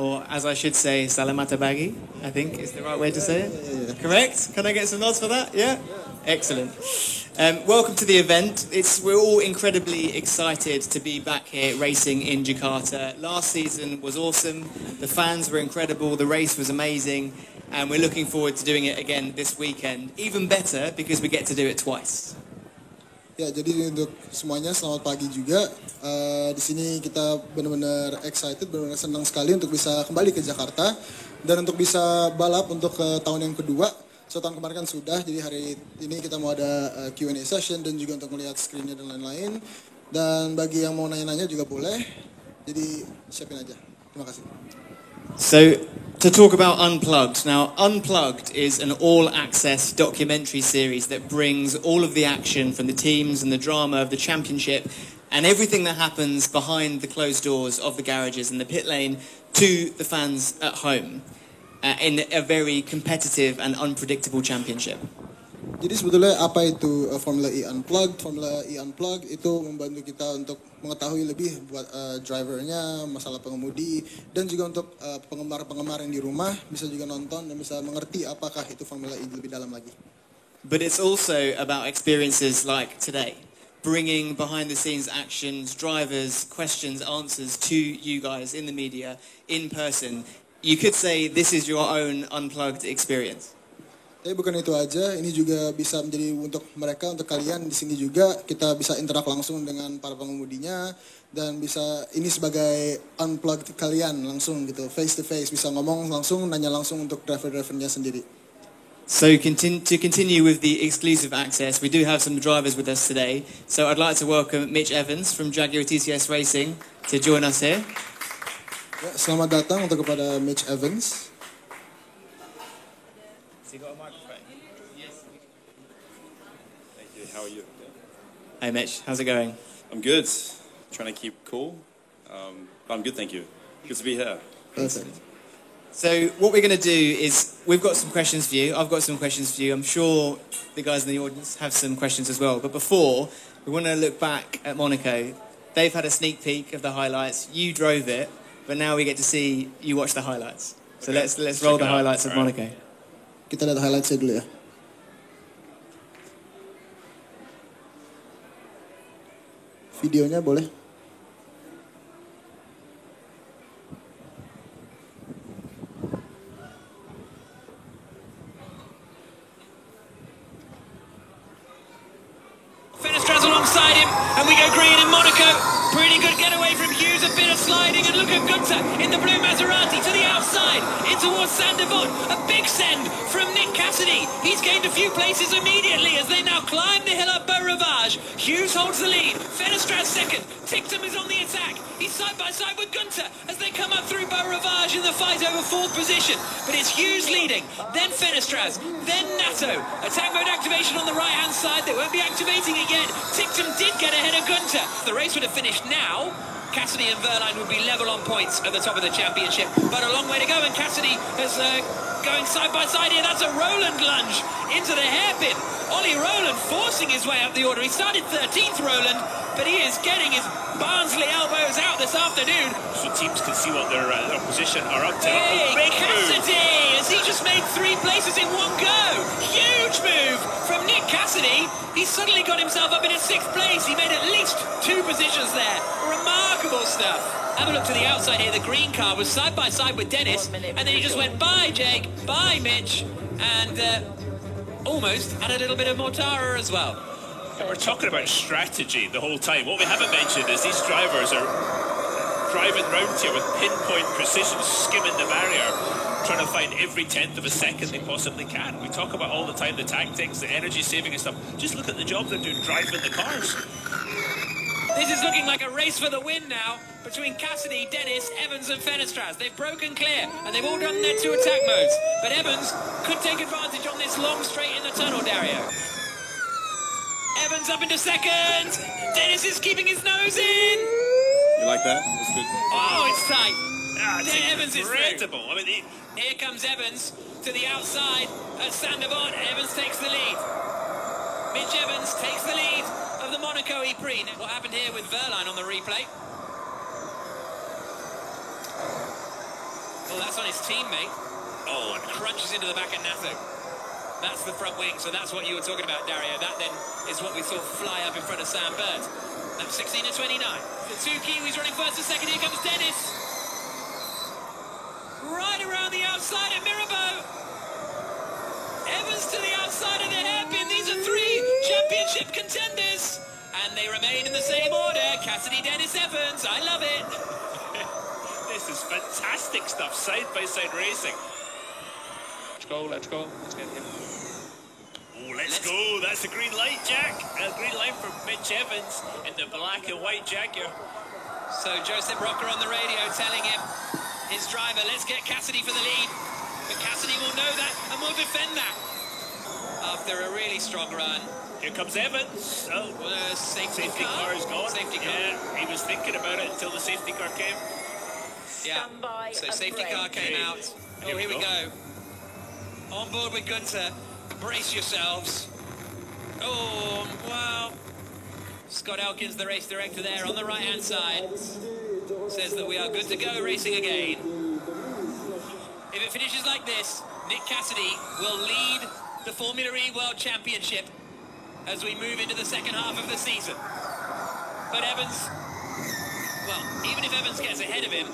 or as I should say, Salamata Bagi, I think is the right way to say it. Yeah. Correct? Can I get some nods for that? Yeah? Excellent. Welcome to the event. We're all incredibly excited to be back here racing in Jakarta. Last season was awesome. The fans were incredible. The race was amazing. And we're looking forward to doing it again this weekend. Even better because we get to do it twice. Ya, jadi untuk semuanya selamat pagi juga. Di sini kita benar-benar excited, benar-benar senang sekali untuk bisa kembali ke Jakarta dan untuk bisa balap untuk tahun yang kedua. Tahun kemarin kan sudah, jadi hari ini kita mau ada Q&A session dan juga untuk melihat screennya dan lain-lain. Dan bagi yang mau nanya-nanya juga boleh. Jadi siapin aja. Terima kasih. So, to talk about Unplugged. Now, Unplugged is an all-access documentary series that brings all of the action from the teams and the drama of the championship and everything that happens behind the closed doors of the garages and the pit lane to the fans at home in a very competitive and unpredictable championship. Jadi sebetulnya apa itu Formula E Unplugged? Formula E Unplugged itu membantu kita untuk mengetahui lebih buat drivernya, masalah pengemudi, dan juga untuk penggemar-penggemar yang di rumah bisa juga nonton dan bisa mengerti apakah itu Formula E lebih dalam lagi. But it's also about experiences like today, bringing behind-the-scenes actions, drivers, questions, answers to you guys in the media, in person. You could say this is your own Unplugged experience. Tapi bukan itu aja, ini juga bisa menjadi untuk mereka, untuk kalian di sini juga kita bisa interak langsung dengan para pengemudinya dan bisa ini sebagai unplugged kalian langsung gitu, face to face, bisa ngomong langsung, nanya langsung untuk driver-drivernya sendiri. So to continue with the exclusive access, we do have some drivers with us today. So I'd like to welcome Mitch Evans from Jaguar TCS Racing to join us here. Ya, selamat datang untuk kepada Mitch Evans. Has he got a microphone? Yes. Thank you. How are you? Hey Mitch, how's it going? I'm good. Trying to keep cool. I'm good, thank you. Good to be here. Perfect. So what we're going to do is we've got some questions for you. I've got some questions for you. I'm sure the guys in the audience have some questions as well. But before, we want to look back at Monaco. They've had a sneak peek of the highlights. You drove it, but now we get to see you watch the highlights. So okay. let's roll the highlights of Monaco. Kita lihat highlightsnya dulu ya. Videonya boleh? Fenestra's alongside him, and we go green in Monaco. Pretty good getaway from Hughes, a bit of sliding, and look at Gunther in the blue Maserati to the outside, in towards Sandevot. A big send from Nick Cassidy. He's gained a few places immediately as they now climb the hill up Beau Rivage. Hughes holds the lead. Fenestra's second. Tictum is on the attack. He's side by side with Gunther as they come up through Beau Rivage in the fight over fourth position. But it's Hughes leading, then Fenestras, then Nato. Attack mode activation on the right-hand side. They won't be activating it yet. Tictum did get ahead of Gunther. The race would have finished now. Cassidy and Verline would be level on points at the top of the championship. But a long way to go, and Cassidy is going side by side here. That's a Roland lunge into the hairpin. Ollie Roland forcing his way up the order. He started 13th, Roland, but he is getting his Barnsley elbows out this afternoon. So teams can see what their opposition are up to. Hey, big Cassidy! move. Has he just made 3 places in one go? Huge move from Nick Cassidy. He's suddenly got himself up in his 6th place. He made at least 2 positions there. Remarkable stuff. Have a look to the outside here. The green car was side by side with Dennis, and then he just went bye Jake, bye Mitch, and almost had a little bit of Mortara as well. And we're talking about strategy the whole time. What we haven't mentioned is these drivers are driving round here with pinpoint precision, skimming the barrier, trying to find every 10th of a second they possibly can. We talk about all the time the tactics, the energy saving and stuff. Just look at the job they're doing driving the cars. This is looking like a race for the win now between Cassidy, Dennis, Evans and Fenestras. They've broken clear and they've all done their 2 attack modes. But Evans could take advantage on this long straight in the tunnel, Dario. Evans up into second. Dennis is keeping his nose in. You like that? That's good. Oh, it's tight. It's Evans is incredible. I mean, here comes Evans to the outside at Sandevot. Evans takes the lead. Mitch Evans takes the lead of the Monaco E-Prix. What happened here with Verline on the replay? that's on his teammate. Oh, and crunches into the back of Nathan. That's the front wing, so that's what you were talking about, Dario. That then is what we saw fly up in front of Sam Bird. Lap 16 and 29. The two Kiwis running first and second. Here comes Dennis. Right around the outside of Mirabeau. Evans to the outside of the hairpin. These are three championship contenders. And they remain in the same order. Cassidy, Dennis, Evans. I love it. This is fantastic stuff, side-by-side racing. Let's go, let's go. Let's get him. Oh, let's go. That's a green light, Jack. A green light for Mitch Evans in the black and white Jaguar. So Joseph Rocker on the radio telling him, his driver, let's get Cassidy for the lead. But Cassidy will know that and will defend that. After a really strong run. Here comes Evans. Oh, safety car is gone. Safety car. Yeah, he was thinking about it until the safety car came. Yeah, so safety car came out. Oh, here we go. On board with Gunther. Brace yourselves. Oh, wow. Scott Elkins, the race director there on the right-hand side, says that we are good to go racing again. If it finishes like this, Nick Cassidy will lead the Formula E World Championship as we move into the second half of the season. But Evans, well, even if Evans gets ahead of him,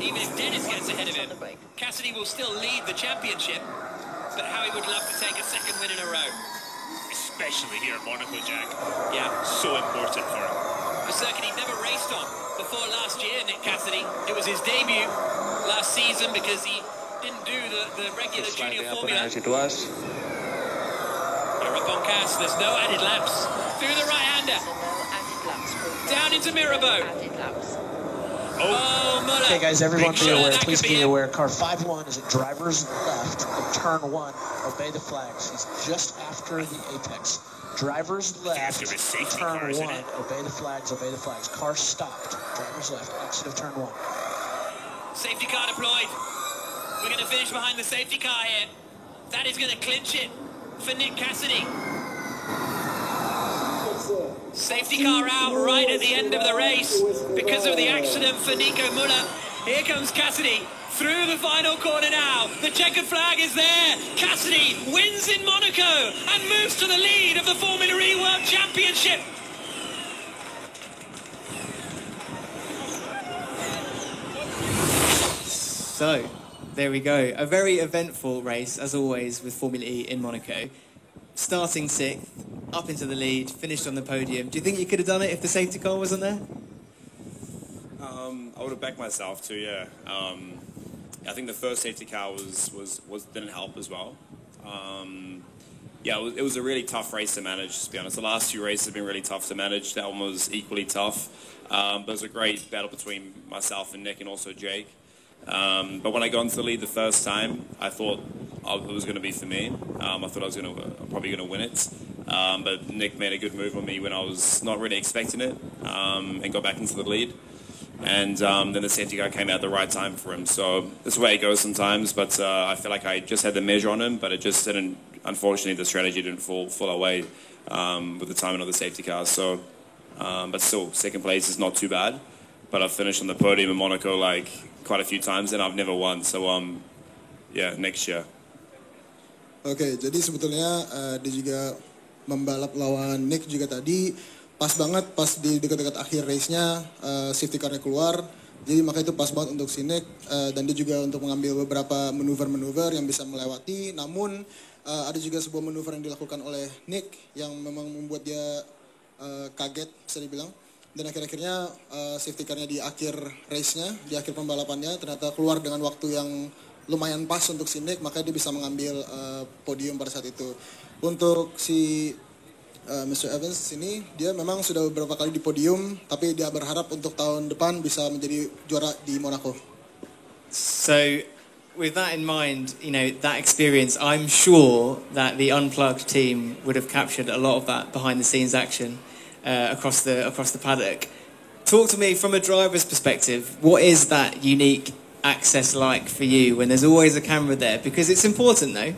even if Dennis gets ahead of him, Cassidy will still lead the championship, but Howie would love to take a second win in a row. Especially here in Monaco, Jack. Yeah. So important for him. A circuit he'd never raced on before last year, Nick Cassidy. It was his debut last season because he didn't do the regular junior formula. We're up on Cass, there's no added laps. Through the right-hander. Down into Mirabeau. Oh, Muller. Okay, guys, everyone be aware. Please be him. aware. Car 5-1 is at driver's left of turn 1. Obey the flags. He's just after the apex. Driver's left, turn 1. Obey the flags, obey the flags. Car stopped. Driver's left, exit of turn 1. Safety car deployed. We're going to finish behind the safety car here. That is going to clinch it for Nick Cassidy. Safety car out right at the end of the race because of the accident for Nico Muller. Here comes Cassidy through the final corner now. The checkered flag is there. Cassidy wins in Monaco and moves to the lead of the Formula E World Championship. So, there we go. A very eventful race, as always, with Formula E in Monaco. Starting 6th, up into the lead, finished on the podium. Do you think you could have done it if the safety car wasn't there? I would have backed myself too, yeah. I think the first safety car didn't help as well. Yeah, it was a really tough race to manage, to be honest. The last 2 races have been really tough to manage. That one was equally tough. But it was a great battle between myself and Nick and also Jake. But when I got into the lead the first time, I thought it was going to be for me. I thought I was probably going to win it. But Nick made a good move on me when I was not really expecting it and got back into the lead. And then the safety car came out at the right time for him. So that's the way it goes sometimes. But I feel like I just had the measure on him, but it just didn't. Unfortunately, the strategy didn't fall away with the timing of the safety car. So, but still, second place is not too bad. But I've finished on the podium in Monaco like quite a few times, and I've never won. So, yeah, next year. Oke, jadi sebetulnya dia juga membalap lawan Nick juga tadi. Pas banget pas di dekat-dekat akhir race-nya safety car-nya keluar. Jadi makanya itu pas banget untuk si Nick dan dia juga untuk mengambil beberapa manuver-manuver yang bisa melewati. Namun ada juga sebuah manuver yang dilakukan oleh Nick yang memang membuat dia kaget bisa dibilang. Dan akhir-akhirnya safety car-nya di akhir race-nya, di akhir pembalapannya ternyata keluar dengan waktu yang lumayan pas untuk si Nick, makanya dia bisa mengambil podium pada saat itu. Untuk si Mr. Evans ini, dia memang sudah beberapa kali di podium, tapi dia berharap untuk tahun depan bisa menjadi juara di Monaco. So, with that in mind, you know, that experience, I'm sure that the Unplugged team would have captured a lot of that behind-the-scenes action across the paddock. Talk to me from a driver's perspective. What is that unique access like for you when there's always a camera there? Because it's important, though.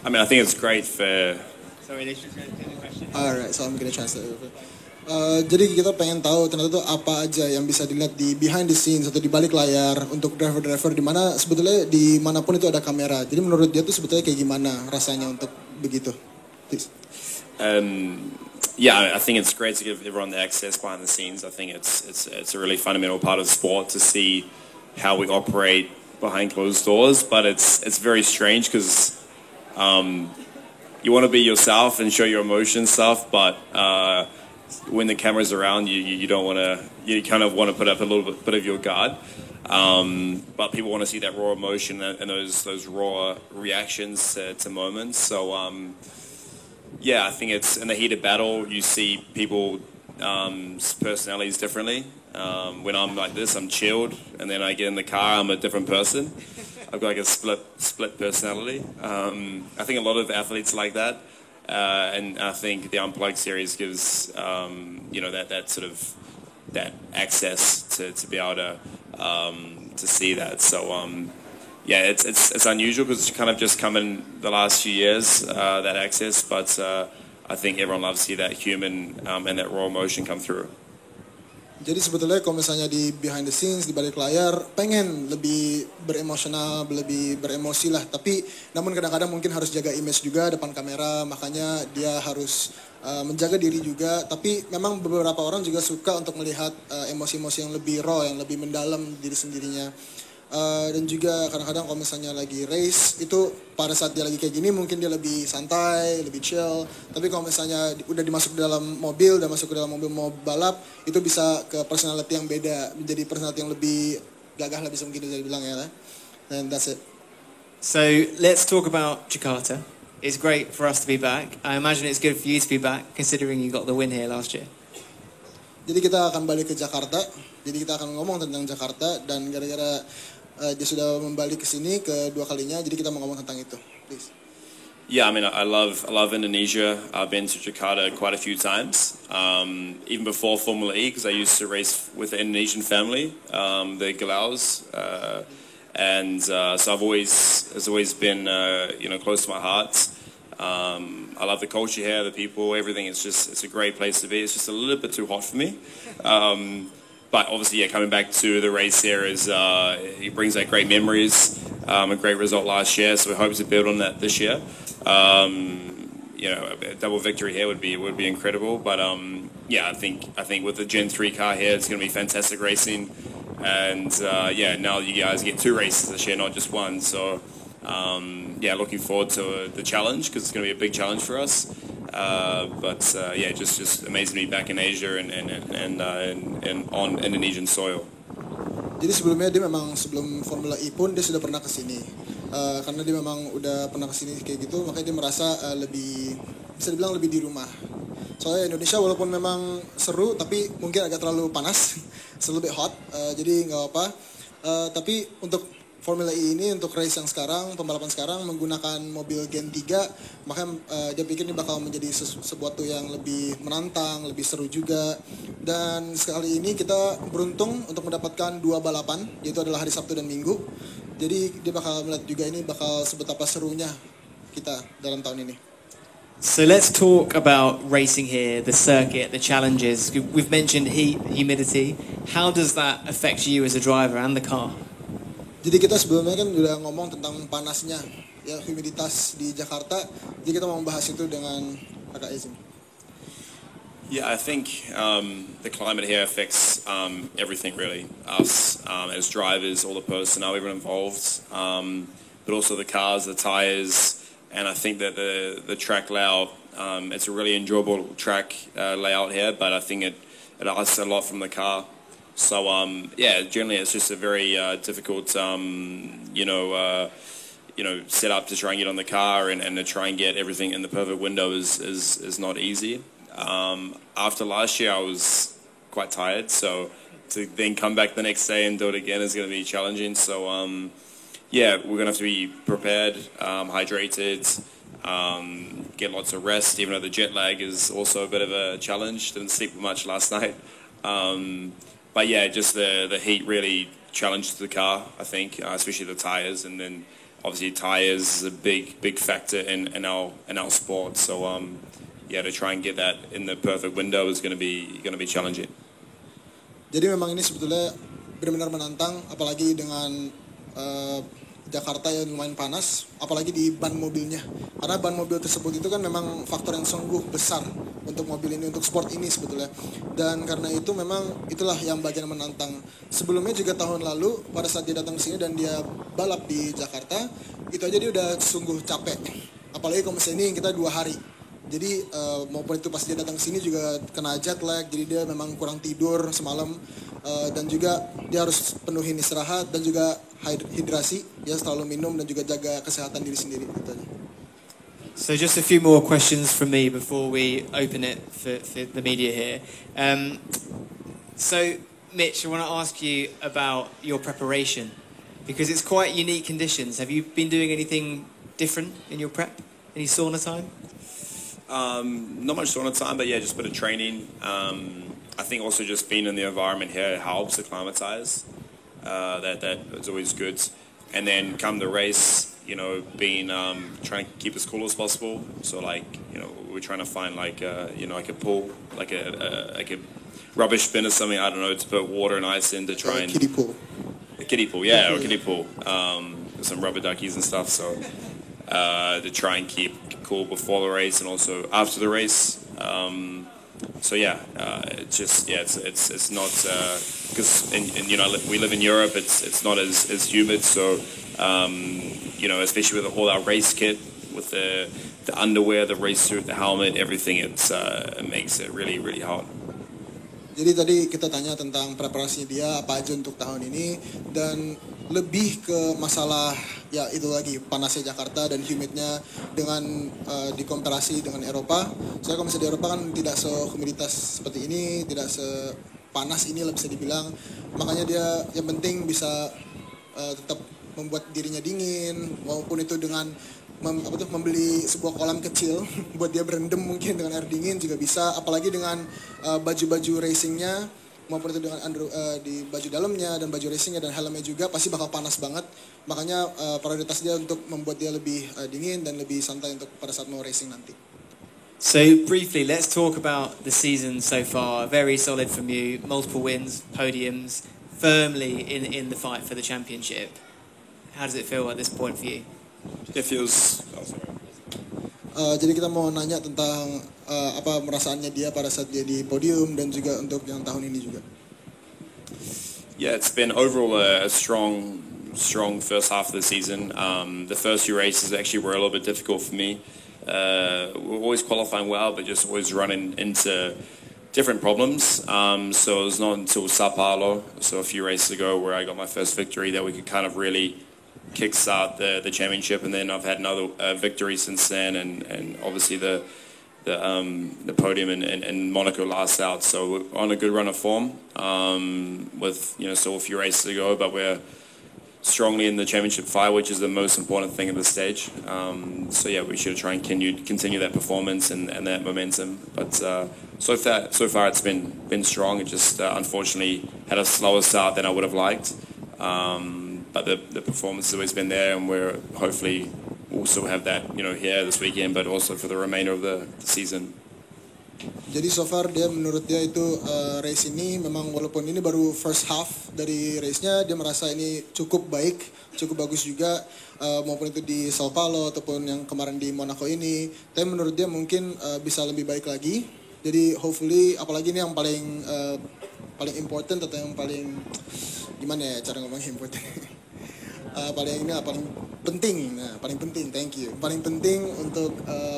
I mean, I think it's great for... Sorry, they should get the question. Alright, so I'm going to translate over. Jadi kita pengen tahu ternyata tuh apa aja yang bisa dilihat di behind the scenes atau di balik layar untuk driver-driver di mana sebetulnya dimanapun itu ada kamera. Jadi menurut dia tuh sebetulnya kayak gimana rasanya untuk begitu. Yeah, I think it's great to give everyone the access behind the scenes. I think it's a really fundamental part of sport to see how we operate behind closed doors. But it's very strange because you want to be yourself and show your emotion stuff, but when the camera's around, you don't want to. You kind of want to put up a little bit of your guard. But people want to see that raw emotion and those raw reactions to moments. So yeah, I think it's in the heat of battle. You see people personalities differently. When I'm like this, I'm chilled, and then I get in the car, I'm a different person. I've got like a split personality. I think a lot of athletes like that. And I think the Unplugged series gives that sort of that access to be able to see that. So yeah, it's unusual because it's kind of just come in the last few years, that access. But I think everyone loves to see that human and that raw emotion come through. Jadi sebetulnya kalau misalnya di behind the scenes, di balik layar, pengen lebih beremosional, lebih beremosi lah. Tapi namun kadang-kadang mungkin harus jaga image juga depan kamera, makanya dia harus menjaga diri juga. Tapi memang beberapa orang juga suka untuk melihat emosi-emosi yang lebih raw, yang lebih mendalam diri sendirinya. Dan juga kadang-kadang kalau misalnya lagi race itu pada saat dia lagi kayak gini mungkin dia lebih santai, lebih chill. Tapi kalau misalnya udah dimasuk ke dalam mobil, udah masuk ke dalam mobil mau balap, itu bisa ke personality yang beda, menjadi personality yang lebih gagah lah bisa mungkin bisa dibilang ya. And that's it. So let's talk about Jakarta. It's great for us to be back. I imagine it's good for you to be back, considering you got the win here last year. Jadi kita akan balik ke Jakarta. Jadi kita akan ngomong tentang Jakarta dan gara-gara dia sudah kembali ke sini kedua kalinya, jadi kita mau ngomong tentang itu. Please. Yeah, I mean, I love Indonesia. I've been to Jakarta quite a few times, even before Formula E, because I used to race with the Indonesian family, the Galaus, and so it's always been close to my heart. I love the culture here, the people, everything. It's a great place to be. It's just a little bit too hot for me. But obviously, yeah, coming back to the race here it brings back great memories. A great result last year, so we hope to build on that this year. A double victory here would be incredible. But yeah, I think with the Gen 3 car here, it's going to be fantastic racing. And now you guys get 2 races this year, not just 1. So yeah, looking forward to the challenge because it's going to be a big challenge for us. Yeah, just amazing to be back in Asia and on Indonesian soil. Jadi sebelumnya dia memang sebelum Formula E pun dia sudah pernah ke sini. Karena dia memang udah pernah ke sini kayak gitu, makanya dia merasa lebih bisa dibilang lebih di rumah. Soalnya Indonesia walaupun memang seru tapi mungkin agak terlalu panas, lebih hot. Jadi nggak apa. Tapi untuk Formula E ini untuk race yang sekarang, pembalapan sekarang menggunakan mobil Gen 3, makanya dia pikir ini bakal menjadi sesuatu yang lebih menantang, lebih seru juga. Dan sekali ini kita beruntung untuk mendapatkan 2 balapan, yaitu adalah hari Sabtu dan Minggu. Jadi dia bakal melihat juga ini bakal sebetapa serunya kita dalam tahun ini. So let's talk about racing here, the circuit, the challenges. We've mentioned heat, humidity. How does that affect you as a driver and the car? Jadi kita sebelumnya kan udah ngomong tentang panasnya, ya humiditas di Jakarta. Jadi kita mau membahas itu dengan Kakak Izin. Yeah, I think the climate here affects everything really. Us as drivers, all the personnel, everyone involved, but also the cars, the tires, and I think that the track layout. It's a really enjoyable track layout here, but I think it asks a lot from the car. So yeah, generally it's just a very difficult set up to try and get on the car and to try and get everything in the perfect window is not easy. After last year I was quite tired, so to then come back the next day and do it again is going to be challenging. So yeah, we're going to have to be prepared, hydrated, get lots of rest, even though the jet lag is also a bit of a challenge. Didn't sleep much last night. But yeah, just the heat really challenged the car, I think, especially the tires, and then obviously tires is a big factor in our sport. So to try and get that in the perfect window is going to be challenging. Jadi memang ini sebetulnya benar-benar menantang, apalagi dengan Jakarta yang lumayan panas, apalagi di ban mobilnya. Karena ban mobil tersebut itu kan memang faktor yang sungguh besar untuk mobil ini, untuk sport ini sebetulnya. Dan karena itu memang itulah yang bagian menantang. Sebelumnya juga tahun lalu pada saat dia datang ke sini dan dia balap di Jakarta, itu aja dia udah sungguh capek. Apalagi kalau misalnya ini kita 2 hari. Jadi maupun itu pas dia datang ke sini juga kena jet lag, jadi dia memang kurang tidur semalam. Dan juga dia harus penuhin istirahat dan juga hidrasi, dia selalu minum dan juga jaga kesehatan diri sendiri gitu aja. So just a few more questions from me before we open it for the media here. So Mitch, I want to ask you about your preparation because it's quite unique conditions. Have you been doing anything different in your prep? Any sauna time? Not much sauna time, but yeah, just a bit of training. I think also just being in the environment here helps acclimatize. That is always good. And then come the race, being trying to keep as cool as possible. So we're trying to find like a pool, like a rubbish bin or something. I don't know, to put water and ice in to try and Kiddie pool. A kiddie pool, yeah, or a kiddie pool. With some rubber duckies and stuff. So to try and keep cool before the race and also after the race. So yeah, it's not because we live in Europe. It's not as humid. So especially with all our race kit, with the underwear, the race suit, the helmet, everything, it makes it really really hard. Jadi tadi kita tanya tentang preparasinya dia apa aja untuk tahun ini dan lebih ke masalah ya itu lagi panasnya Jakarta dan humidnya dengan dikomparasi dengan Eropa. Soalnya kalau misalnya di Eropa kan tidak sehumiditas seperti ini, tidak sepanas ini lah bisa dibilang. Makanya dia yang penting bisa tetap membuat dirinya dingin maupun itu dengan membeli sebuah kolam kecil buat dia berendam mungkin dengan air dingin juga bisa, apalagi dengan baju-baju racingnya maupun itu dengan di baju dalamnya dan baju racingnya dan helmnya juga pasti bakal panas banget. Makanya prioritas dia untuk membuat dia lebih dingin dan lebih santai untuk pada saat mau racing nanti. So briefly, let's talk about the season so far. Very solid from you, multiple wins, podiums, firmly in the fight for the championship. How does it feel at this point for you? It feels. Jadi kita mau nanya tentang apa perasaannya dia pada saat dia di podium dan juga untuk yang tahun ini juga. Yeah, it's been overall a strong first half of the season. The first few races actually were a little bit difficult for me. We're always qualifying well, but just always running into different problems. So it was not until Sao Paulo, so a few races ago, where I got my first victory that we could kind of really kickstart the championship, and then I've had another victory since then, and obviously the podium in Monaco last out. So we're on a good run of form with still a few races to go, but we're strongly in the championship fight, which is the most important thing at this stage. So yeah, we should try and continue that performance and that momentum. But so far it's been strong. It just unfortunately had a slower start than I would have liked. But the performance has always been there, and we're hopefully also have that here this weekend, but also for the remainder of the season. Jadi so far menurut dia itu race ini memang walaupun ini baru first half dari race-nya, dia merasa ini cukup baik, cukup bagus juga maupun itu di Sao Paulo ataupun yang kemarin di Monaco ini. Tapi menurut dia mungkin bisa lebih baik lagi. Jadi hopefully apalagi ini yang paling important atau yang paling gimana ya cara ngomongnya important. Paling penting, thank you. Paling penting untuk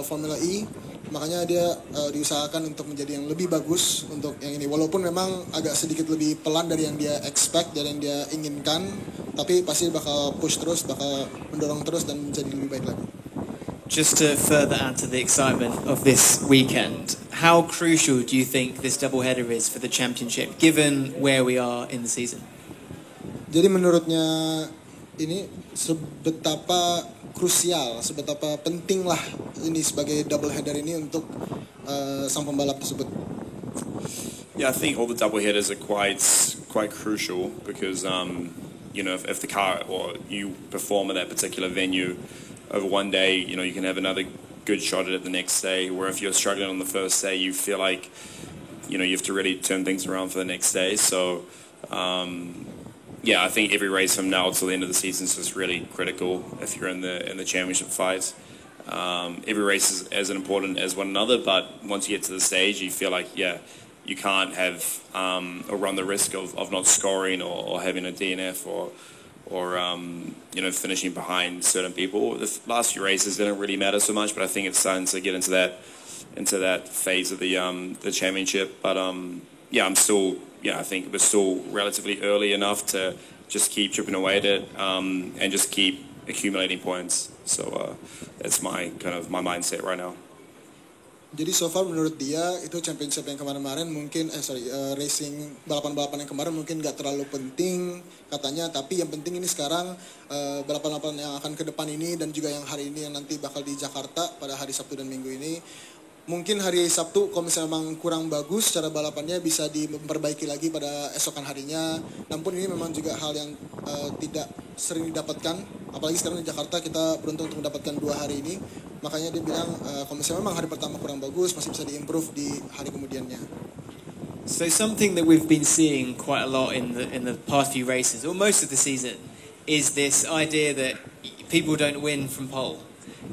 Formula E, makanya dia diusahakan untuk menjadi yang lebih bagus untuk yang ini. Walaupun memang agak sedikit lebih pelan dari yang dia expect, dari yang dia inginkan, tapi pasti bakal push terus, bakal mendorong terus dan menjadi lebih baik lagi. Just to further add to the excitement of this weekend, how crucial do you think this doubleheader is for the championship, given where we are in the season? Jadi menurutnya ini sebetapa krusial, sebetapa penting lah ini sebagai double header ini untuk sang pembalap tersebut. Yeah, I think all the double headers are quite crucial because if the car or you perform at that particular venue over one day, you can have another good shot at it the next day. Where if you're struggling on the first day, you feel like you have to really turn things around for the next day. So yeah, I think every race from now till the end of the season is just really critical if you're in the championship fight. Every race is as important as one another, but once you get to the stage, you feel like you can't have or run the risk of not scoring or having a DNF or finishing behind certain people. The last few races didn't really matter so much, but I think it's starting to get into that phase of the championship. But I think we're still relatively early enough to just keep chipping away at it and just keep accumulating points. So that's my mindset right now. Jadi so far menurut dia itu championship yang kemarin-kemarin mungkin racing balapan-balapan yang kemarin mungkin nggak terlalu penting katanya, tapi yang penting ini sekarang balapan-balapan yang akan ke depan ini dan juga yang hari ini yang nanti bakal di Jakarta pada hari Sabtu dan Minggu ini. Mungkin hari Sabtu kalau misalnya memang kurang bagus cara balapannya bisa diperbaiki lagi pada esokan harinya. Namun ini memang juga hal yang tidak sering didapatkan. Apalagi sekarang di Jakarta kita beruntung untuk mendapatkan 2 hari ini. Makanya dia bilang kalau misalnya memang hari pertama kurang bagus masih bisa diimprove di hari kemudiannya. So something that we've been seeing quite a lot in the past few races, or most of the season, is this idea that people don't win from pole.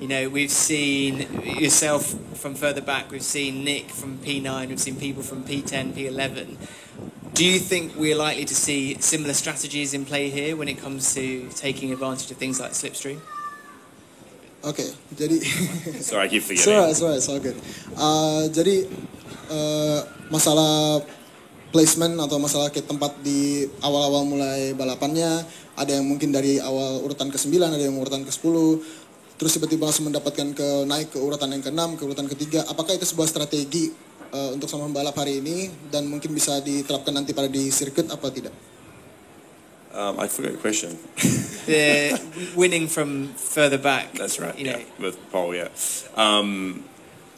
We've seen yourself from further back, we've seen Nick from P9, we've seen people from P10, P11. Do you think we're likely to see similar strategies in play here when it comes to taking advantage of things like slipstream? Okay, jadi sorry, I keep forgetting. It's all good. Jadi masalah placement atau masalah tempat di awal-awal mulai balapannya, ada yang mungkin dari awal urutan ke-9, ada yang urutan ke-10. Terus tiba-tiba langsung mendapatkan naik ke urutan yang ke-6, ke urutan ke-3. Apakah itu sebuah strategi untuk sama pembalap hari ini dan mungkin bisa diterapkan nanti pada di sirkuit apa tidak? I forgot the question. The winning from further back. That's right. With pole, yeah.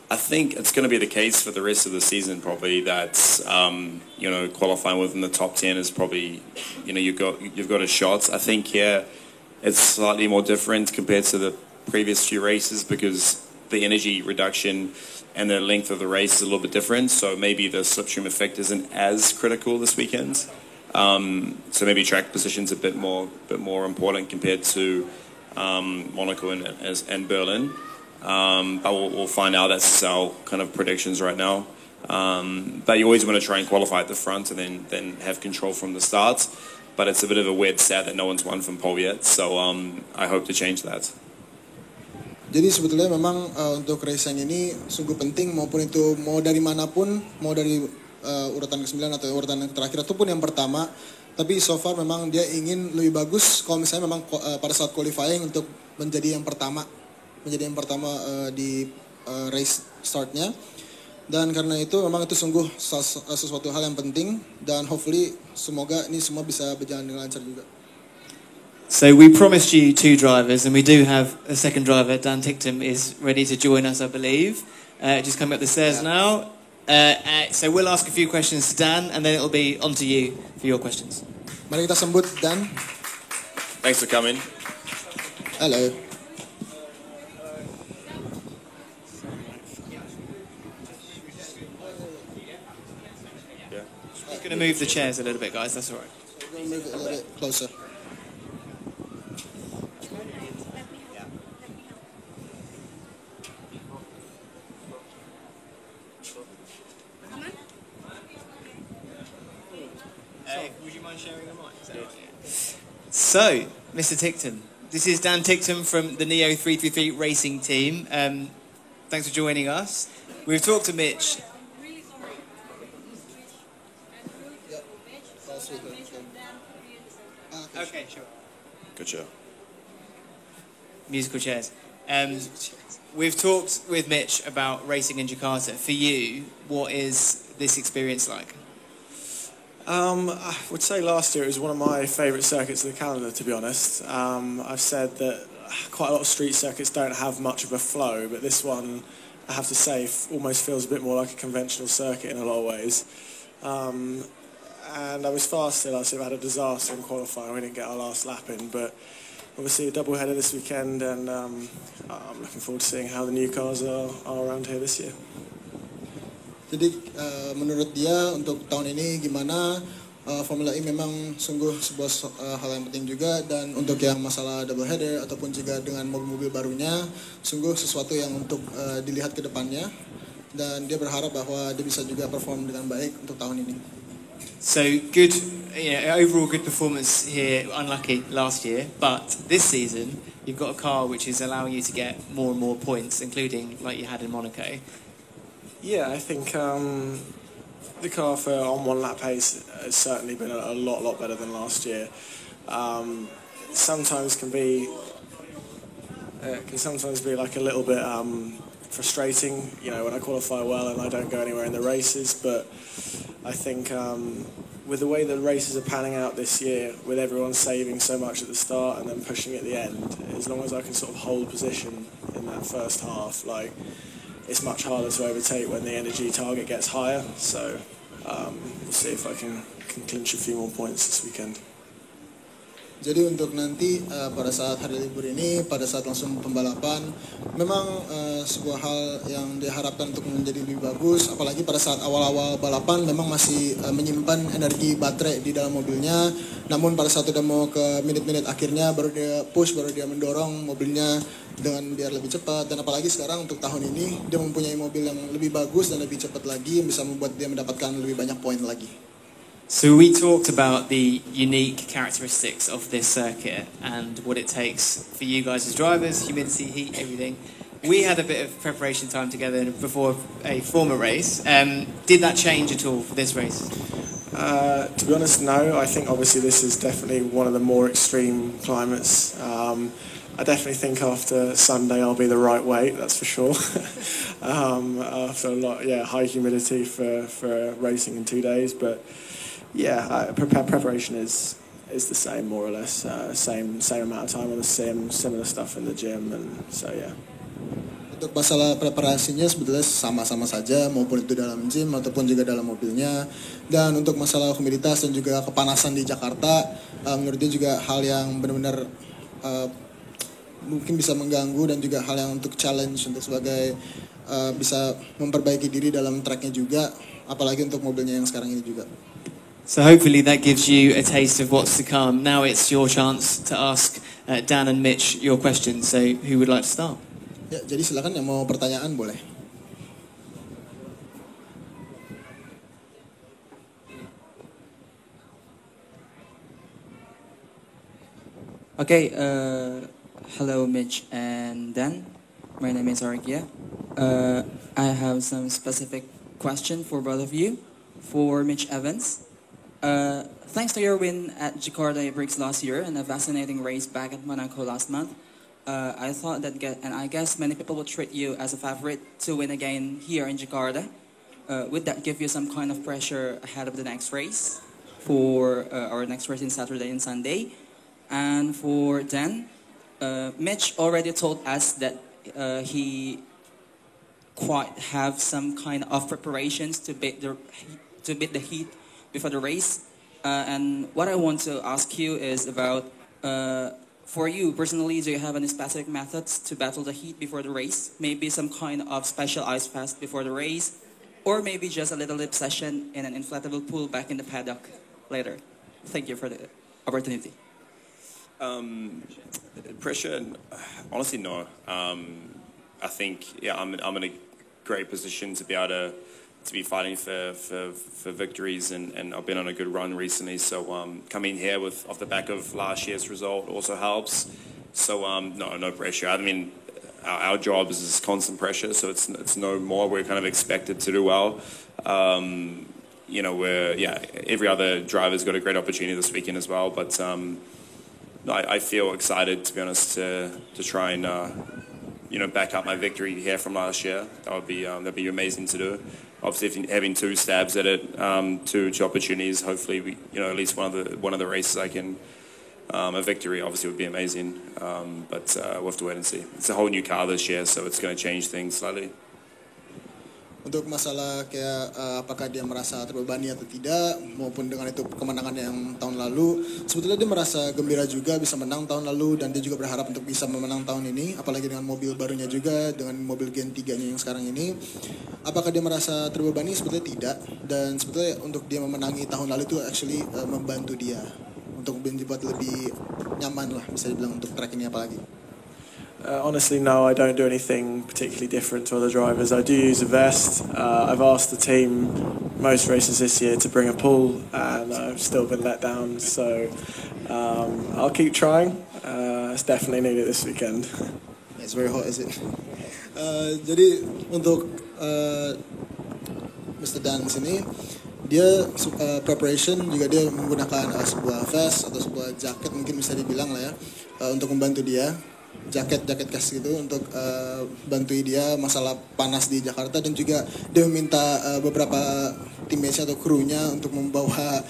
I think it's going to be the case for the rest of the season. Probably that's qualifying within the top 10 is probably you've got a shot. I think it's slightly more different compared to the previous few races because the energy reduction and the length of the race is a little bit different. So maybe the slipstream effect isn't as critical this weekend. So maybe track position's a bit more important compared to Monaco and Berlin. But we'll find out. That's our kind of predictions right now. But you always want to try and qualify at the front and then have control from the start. But it's a bit of a weird stat that no one's won from pole yet. So I hope to change that. Jadi sebetulnya memang untuk race yang ini sungguh penting, maupun itu mau dari manapun, mau dari urutan ke-9 atau urutan yang terakhir ataupun yang pertama. Tapi so far memang dia ingin lebih bagus kalau misalnya memang pada saat qualifying untuk menjadi yang pertama di race startnya. Dan karena itu memang itu sungguh sesuatu hal yang penting dan hopefully semoga ini semua bisa berjalan dengan lancar juga. So we promised you 2 drivers, and we do have a second driver. Dan Ticktum is ready to join us, I believe. Just coming up the stairs now. So we'll ask a few questions to Dan, and then it'll be on to you for your questions. Mari kita sambut Dan. Thanks for coming. Hello. We're going to move the chairs a little bit, guys. That's all right. We're going to move it a little bit closer. Would you mind sharing the mic? So, Mr. Ticktum, this is Dan Ticktum from the Neo 333 racing team. Thanks for joining us. We've talked to Mitch. Okay, sure. Good show. Musical chairs. We've talked with Mitch about racing in Jakarta. For you, what is this experience like? I would say last year it was one of my favourite circuits of the calendar, to be honest. I've said that quite a lot of street circuits don't have much of a flow, but this one, I have to say, almost feels a bit more like a conventional circuit in a lot of ways. And I was fast still. I had a disaster in qualifying. We didn't get our last lap in, but obviously a double header this weekend, and I'm looking forward to seeing how the new cars are around here this year. Jadi menurut dia untuk tahun ini gimana, Formula E memang sungguh sebuah hal yang penting juga, dan untuk yang masalah double header ataupun juga dengan mobil-mobil barunya sungguh sesuatu yang untuk dilihat ke depannya, dan dia berharap bahwa dia bisa juga perform dengan baik untuk tahun ini. So good, overall good performance here. Unlucky last year, but this season you've got a car which is allowing you to get more and more points, including like you had in Monaco. Yeah, I think the car for on one lap pace has certainly been a lot better than last year. Sometimes can sometimes be like a little bit frustrating, when I qualify well and I don't go anywhere in the races. But I think with the way the races are panning out this year, with everyone saving so much at the start and then pushing at the end, as long as I can sort of hold position in that first half, it's much harder to overtake when the energy target gets higher. So we'll see if I can clinch a few more points this weekend. Jadi untuk nanti pada saat hari libur ini, pada saat langsung pembalapan, memang sebuah hal yang diharapkan untuk menjadi lebih bagus. Apalagi pada saat awal-awal balapan memang masih menyimpan energi baterai di dalam mobilnya. Namun pada saat udah mau ke menit-menit akhirnya baru dia push, baru dia mendorong mobilnya dengan biar lebih cepat. Dan apalagi sekarang untuk tahun ini dia mempunyai mobil yang lebih bagus dan lebih cepat lagi, yang bisa membuat dia mendapatkan lebih banyak poin lagi. So we talked about the unique characteristics of this circuit and what it takes for you guys as drivers, humidity, heat, everything. We had a bit of preparation time together before a former race. Did that change at all for this race? To be honest, no. I think obviously this is definitely one of the more extreme climates. I definitely think after Sunday I'll be the right weight, that's for sure. After a lot, high humidity for racing in 2 days, but yeah, preparation is the same more or less. Same amount of time on the sim, similar stuff in the gym, and so yeah. Untuk masalah preparasinya sebetulnya sama-sama saja, maupun itu dalam gym ataupun juga dalam mobilnya. Dan untuk masalah humiditas dan juga kepanasan di Jakarta, menurut dia juga hal yang benar-benar mungkin bisa mengganggu, dan juga hal yang untuk challenge untuk sebagai bisa memperbaiki diri dalam tracknya juga, apalagi untuk mobilnya yang sekarang ini juga. So hopefully that gives you a taste of what's to come. Now it's your chance to ask Dan and Mitch your questions. So who would like to start? Ya, jadi silakan yang mau pertanyaan boleh. Okay, hello Mitch and Dan. My name is Arikia. I have some specific question for both of you. For Mitch Evans. Thanks to your win at Jakarta E-Prix last year and a fascinating race back at Monaco last month, I thought that, and I guess many people would treat you as a favorite to win again here in Jakarta. Would that give you some kind of pressure ahead of the next race, for our next race in Saturday and Sunday? And for Dan, Mitch already told us that he quite have some kind of preparations to beat the heat before the race, and what I want to ask you is about, for you personally, do you have any specific methods to battle the heat before the race? Maybe some kind of special ice fast before the race, or maybe just a little lip session in an inflatable pool back in the paddock later. Thank you for the opportunity. Pressure, honestly, no. I think I'm in a great position to be able to be fighting for victories, and I've been on a good run recently, so coming here off the back of last year's result also helps. So no pressure. I mean, our job is constant pressure, so it's no more. We're kind of expected to do well. Every other driver's got a great opportunity this weekend as well, but I feel excited, to be honest, to try and back up my victory here from last year. That'd be amazing to do. Obviously, having 2 stabs at it, 2 opportunities. Hopefully, at least one of the races I can a victory. Obviously, would be amazing. But we'll have to wait and see. It's a whole new car this year, so it's going to change things slightly. Untuk masalah kayak apakah dia merasa terbebani atau tidak, maupun dengan itu kemenangan yang tahun lalu, sebetulnya dia merasa gembira juga bisa menang tahun lalu, dan dia juga berharap untuk bisa memenang tahun ini, apalagi dengan mobil barunya juga, dengan mobil Gen 3-nya yang sekarang ini. Apakah dia merasa terbebani? Sebetulnya tidak, dan sebetulnya untuk dia memenangi tahun lalu itu actually membantu dia untuk dibuat lebih nyaman lah, bisa dibilang, untuk track ini apalagi. Honestly, no, I don't do anything particularly different to other drivers. I do use a vest. I've asked the team most races this year to bring a pool, and I've still been let down. So I'll keep trying. It's definitely needed this weekend. It's very hot, is it? Jadi untuk Mr. Dan sini, dia preparation juga dia menggunakan sebuah vest atau sebuah jaket, mungkin bisa dibilang lah ya, untuk membantu dia. Jaket khas gitu untuk bantu dia masalah panas di Jakarta, dan juga dia meminta beberapa teammates atau krunya untuk membawa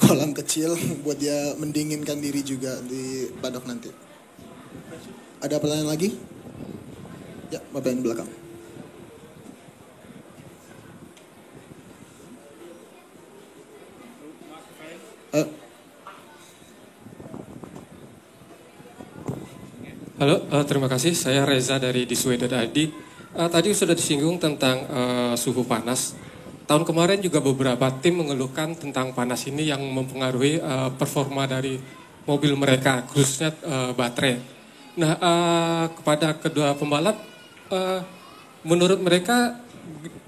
kolam kecil buat dia mendinginkan diri juga di paddock nanti. Ada pertanyaan lagi? Ya, Bapak yang di belakang. Halo, terima kasih. Saya Reza dari Dissuaded.id. Tadi sudah disinggung tentang suhu panas. Tahun kemarin juga beberapa tim mengeluhkan tentang panas ini yang mempengaruhi performa dari mobil mereka, khususnya baterai. Nah, kepada kedua pembalap, menurut mereka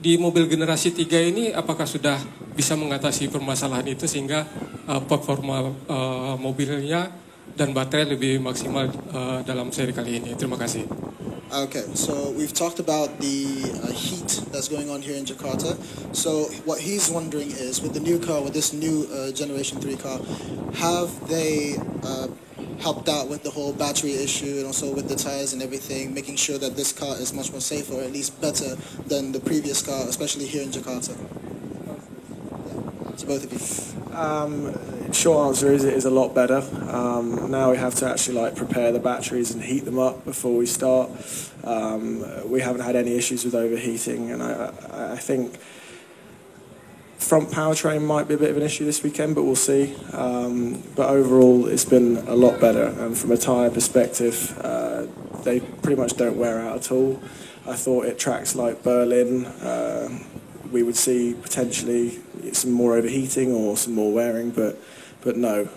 di mobil generasi 3 ini apakah sudah bisa mengatasi permasalahan itu sehingga performa mobilnya dan baterai lebih maksimal dalam seri kali ini. Terima kasih. Okay, so we've talked about the heat that's going on here in Jakarta. So what he's wondering is, with the new car, with this new Generation 3 car, have they helped out with the whole battery issue and also with the tires and everything, making sure that this car is much more safe, or at least better than the previous car, especially here in Jakarta? To both of you. Short answer is it is a lot better. Now we have to actually prepare the batteries and heat them up before we start. We haven't had any issues with overheating, and I think front powertrain might be a bit of an issue this weekend, but we'll see. But overall, it's been a lot better, and from a tyre perspective, they pretty much don't wear out at all. I thought at tracks like Berlin, we would see potentially some more overheating or some more wearing, but no.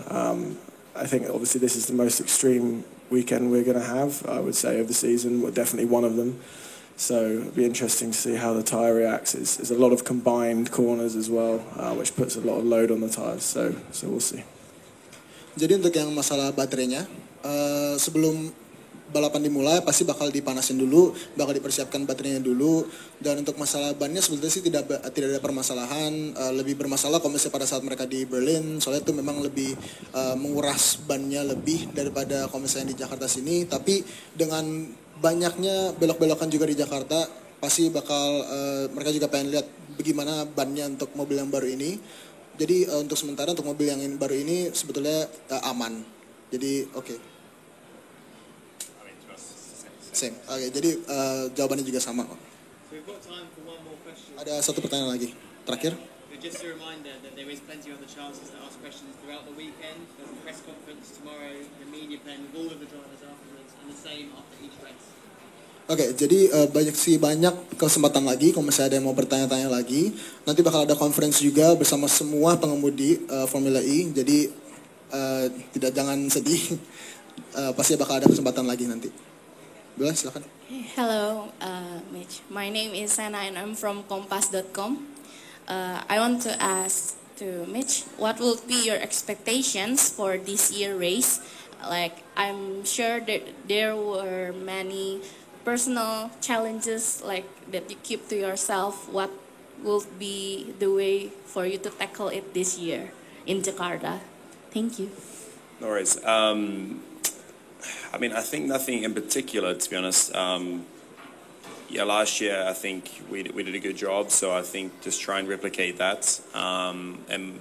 I think obviously this is the most extreme weekend we're going to have, I would say, of the season. We're definitely one of them. So it'll be interesting to see how the tyre reacts. There's a lot of combined corners as well, which puts a lot of load on the tyres. So we'll see. Jadi untuk yang masalah baterainya, sebelum balapan dimulai pasti bakal dipanasin dulu, bakal dipersiapkan baterainya dulu. Dan untuk masalah bannya sebetulnya sih tidak ada permasalahan. Lebih bermasalah kalau misalnya pada saat mereka di Berlin, soalnya itu memang lebih menguras bannya lebih daripada kalau misalnya di Jakarta sini. Tapi dengan banyaknya belok-belokan juga di Jakarta, pasti bakal mereka juga pengen lihat bagaimana bannya untuk mobil yang baru ini. Jadi untuk sementara untuk mobil yang baru ini sebetulnya aman. Jadi oke. Same. Oke, jadi jawabannya juga sama. Ada satu pertanyaan lagi, terakhir. Just a reminder that there is plenty of other chances to ask questions throughout the weekend. There's a press conference tomorrow, the media playing with all of the drivers afterwards, and the same after each race. Oke, jadi banyak kesempatan lagi kalau misalnya ada yang mau bertanya-tanya lagi. Nanti bakal ada conference juga bersama semua pengemudi Formula E. Jadi jangan sedih, pasti bakal ada kesempatan lagi nanti. Boleh, silakan. Hello, Mitch. My name is Sana and I'm from Kompas.com. I want to ask to Mitch, what will be your expectations for this year race? Like, I'm sure that there were many personal challenges like that you keep to yourself. What will be the way for you to tackle it this year in Jakarta? Thank you. No worries. I mean, I think nothing in particular, to be honest. Last year I think we did a good job, so I think just try and replicate that. And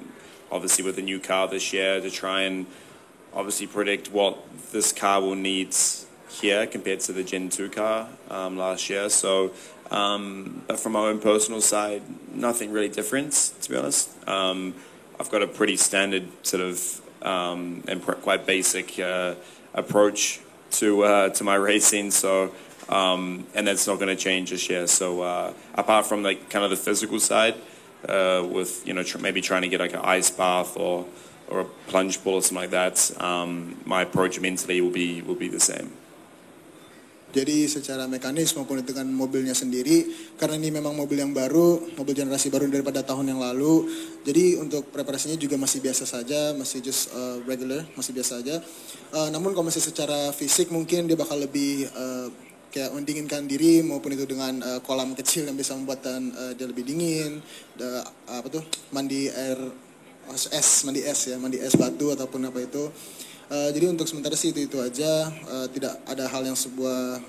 obviously with the new car this year, to try and obviously predict what this car will need here compared to the Gen 2 car last year. So But from my own personal side, nothing really different, to be honest. I've got a pretty standard sort of and quite basic approach to my racing, so and that's not going to change this year. So apart from like kind of the physical side, with maybe trying to get like an ice bath or a plunge pool or something like that, my approach mentally will be the same. Jadi secara mekanis maupun dengan mobilnya sendiri, karena ini memang mobil yang baru, mobil generasi baru daripada tahun yang lalu. Jadi untuk preparasinya juga masih biasa saja, masih just regular, masih biasa aja. Namun kalau masih secara fisik mungkin dia bakal lebih kayak mendinginkan diri, maupun itu dengan kolam kecil yang bisa membuatkan dia lebih dingin, mandi es batu ataupun apa itu. Jadi untuk sementara sih itu aja, tidak ada hal yang sebuah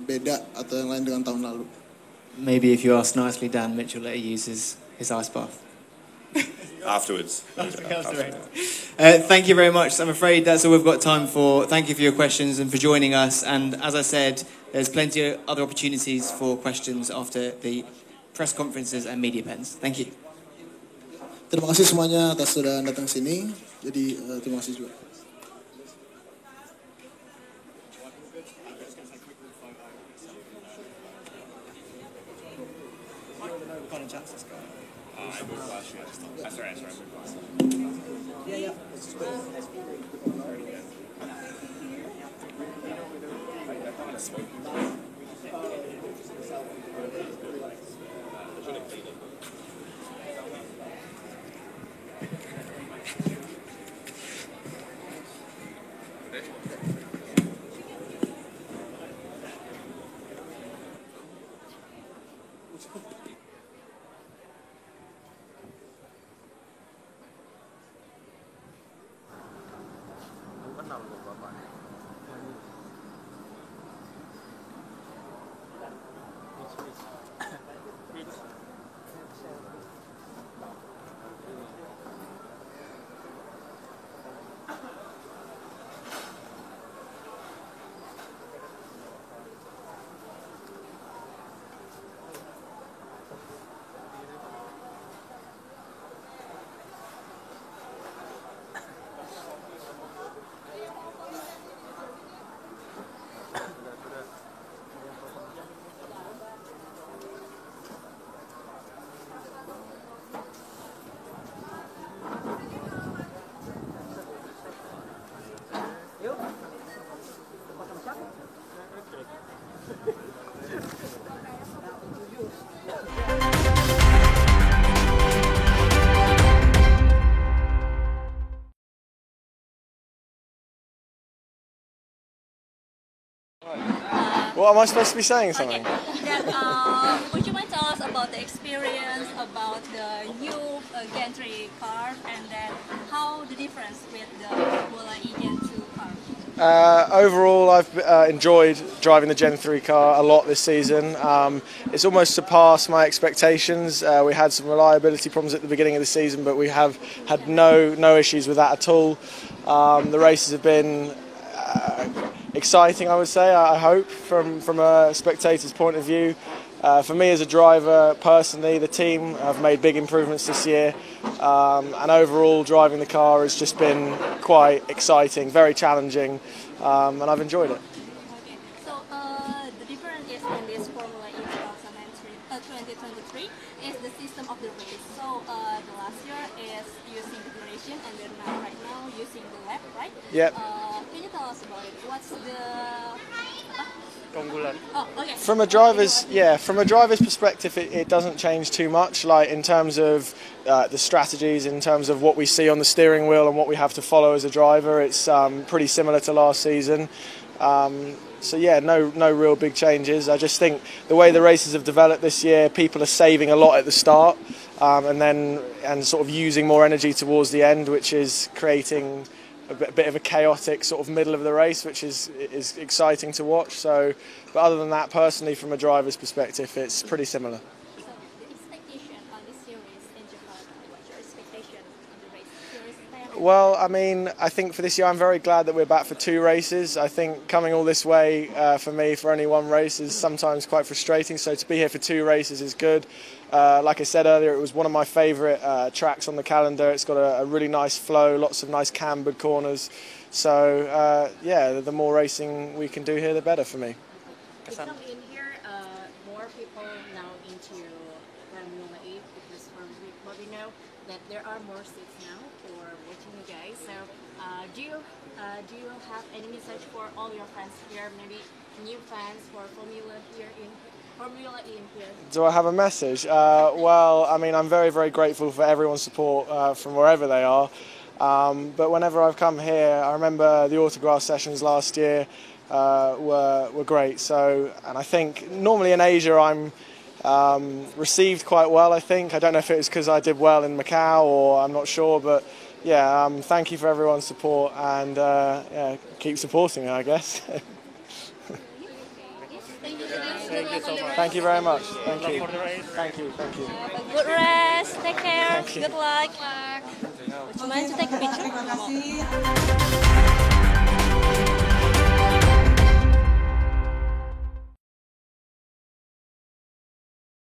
beda atau yang lain dengan tahun lalu. Maybe if you ask nicely, Dan, Mitch will let you use his ice bath. Afterwards. Thank you very much. I'm afraid that's all we've got time for. Thank you for your questions and for joining us. And as I said, there's plenty of other opportunities for questions after the press conferences and media pens. Thank you. Terima kasih semuanya atas sudah datang sini. Jadi terima kasih juga. What am I supposed to be saying? Something? Okay. Then, would you mind tell us about the experience about the new Gen 3 car, and then how the difference with the Formula E Gen 2 car? Overall, I've enjoyed driving the Gen 3 car a lot this season. It's almost surpassed my expectations. We had some reliability problems at the beginning of the season, but we have had no issues with that at all. The races have been exciting, I would say, I hope, from a spectator's point of view. For me as a driver, personally, the team have made big improvements this year, and overall driving the car has just been quite exciting, very challenging, and I've enjoyed it. Okay, so the difference is in this Formula E 2023 is the system of the race. So the last year is using the duration, and then right now using the lap, right? Yep. Can you tell us about it? What's the Keunggulan. Oh, okay. From a driver's perspective, it doesn't change too much. Like in terms of the strategies, in terms of what we see on the steering wheel and what we have to follow as a driver, it's pretty similar to last season. So yeah, no real big changes. I just think the way the races have developed this year, people are saving a lot at the start, and sort of using more energy towards the end, which is creating a bit of a chaotic sort of middle of the race, which is exciting to watch. So, but other than that, personally, from a driver's perspective, it's pretty similar. So the expectation on this series in Jakarta, what's your expectation on the race? Well, I mean, I think for this year I'm very glad that we're back for 2 races. I think coming all this way for me for only 1 race is sometimes quite frustrating, so to be here for 2 races is good. Like I said earlier, it was one of my favourite tracks on the calendar. It's got a really nice flow, lots of nice cambered corners. So, yeah, the more racing we can do here, the better for me. To come in here, more people now into Formula E, because from what we know, that there are more seats now for watching you guys. So, do you have any message for all your fans here? Maybe new fans for Formula E in here. Do I have a message? Well, I mean, I'm very, very grateful for everyone's support from wherever they are. But whenever I've come here, I remember the autograph sessions last year were great. So, and I think normally in Asia I'm received quite well. I don't know if it was because I did well in Macau or I'm not sure, but yeah, thank you for everyone's support and yeah, keep supporting me, I guess. Thank you so much. Thank you very much. Thank you. Thank you. Thank you. Have a good rest. Take care. Thank you. Good luck. Would you mind to take a picture?